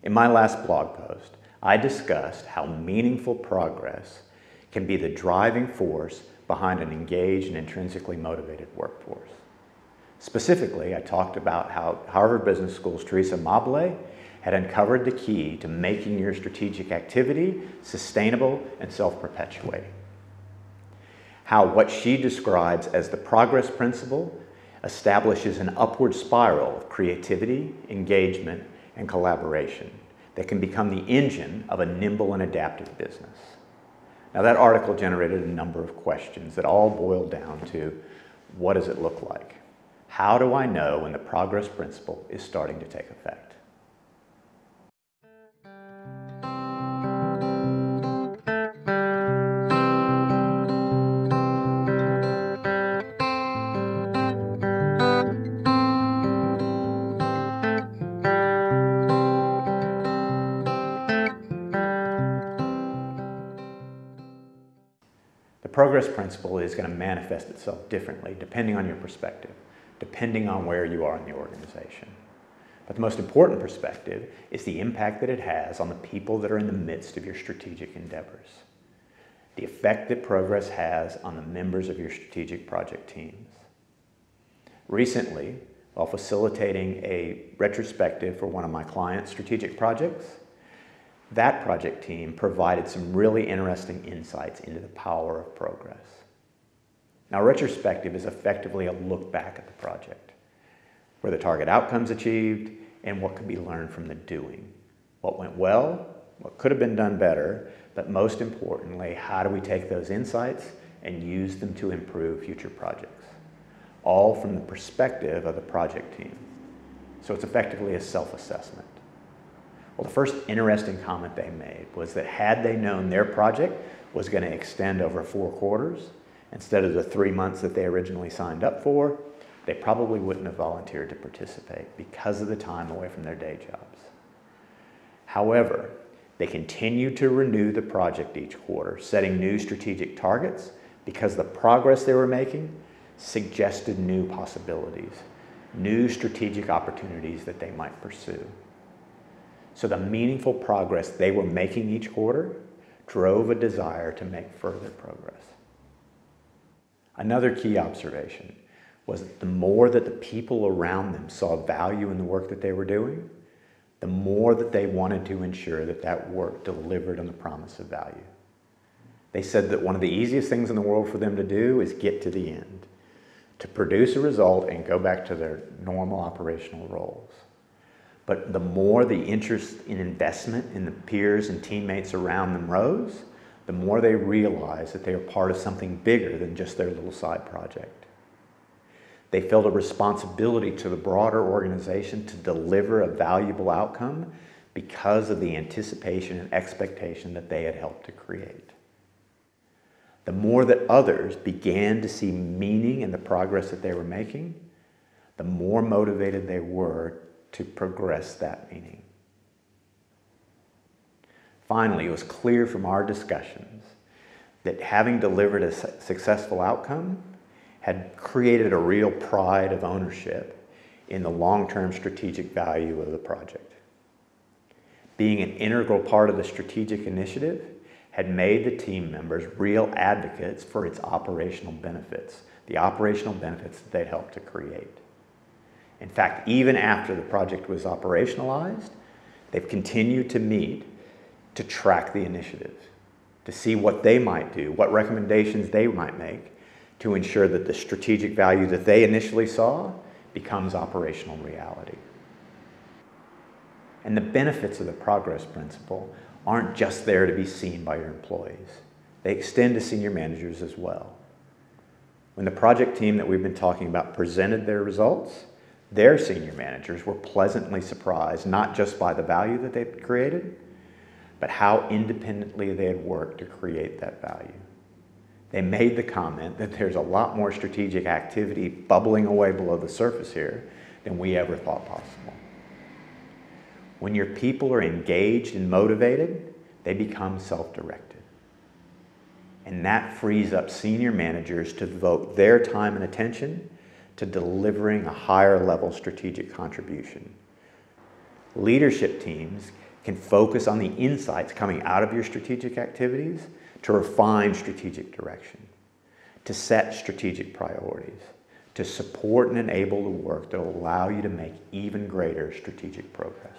In my last blog post, I discussed how meaningful progress can be the driving force behind an engaged and intrinsically motivated workforce. Specifically, I talked about how Harvard Business School's Teresa Amabile had uncovered the key to making your strategic activity sustainable and self-perpetuating. How what she describes as the progress principle establishes an upward spiral of creativity, engagement, and collaboration that can become the engine of a nimble and adaptive business. Now, that article generated a number of questions that all boiled down to, what does it look like? How do I know when the progress principle is starting to take effect? The progress principle is going to manifest itself differently depending on your perspective, depending on where you are in the organization. But the most important perspective is the impact that it has on the people that are in the midst of your strategic endeavors. The effect that progress has on the members of your strategic project teams. Recently, while facilitating a retrospective for one of my clients' strategic projects, that project team provided some really interesting insights into the power of progress. Now, retrospective is effectively a look back at the project. Were the target outcomes achieved, and what could be learned from the doing? What went well, what could have been done better, but most importantly, how do we take those insights and use them to improve future projects? All from the perspective of the project team. So it's effectively a self-assessment. Well, the first interesting comment they made was that had they known their project was going to extend over 4 quarters, instead of the 3 months that they originally signed up for, they probably wouldn't have volunteered to participate because of the time away from their day jobs. However, they continued to renew the project each quarter, setting new strategic targets because the progress they were making suggested new possibilities, new strategic opportunities that they might pursue. So the meaningful progress they were making each quarter drove a desire to make further progress. Another key observation was that the more that the people around them saw value in the work that they were doing, the more that they wanted to ensure that that work delivered on the promise of value. They said that one of the easiest things in the world for them to do is get to the end, to produce a result and go back to their normal operational roles. But the more the interest in investment in the peers and teammates around them rose, the more they realized that they were part of something bigger than just their little side project. They felt a responsibility to the broader organization to deliver a valuable outcome because of the anticipation and expectation that they had helped to create. The more that others began to see meaning in the progress that they were making, the more motivated they were to progress that meaning. Finally, it was clear from our discussions that having delivered a successful outcome had created a real pride of ownership in the long-term strategic value of the project. Being an integral part of the strategic initiative had made the team members real advocates for its operational benefits, the operational benefits that they'd helped to create. In fact, even after the project was operationalized, they've continued to meet to track the initiative, to see what they might do, what recommendations they might make to ensure that the strategic value that they initially saw becomes operational reality. And the benefits of the progress principle aren't just there to be seen by your employees. They extend to senior managers as well. When the project team that we've been talking about presented their results, their senior managers were pleasantly surprised, not just by the value that they'd created, but how independently they had worked to create that value. They made the comment that there's a lot more strategic activity bubbling away below the surface here than we ever thought possible. When your people are engaged and motivated, they become self-directed. And that frees up senior managers to devote their time and attention to delivering a higher level strategic contribution. Leadership teams can focus on the insights coming out of your strategic activities to refine strategic direction, to set strategic priorities, to support and enable the work that will allow you to make even greater strategic progress.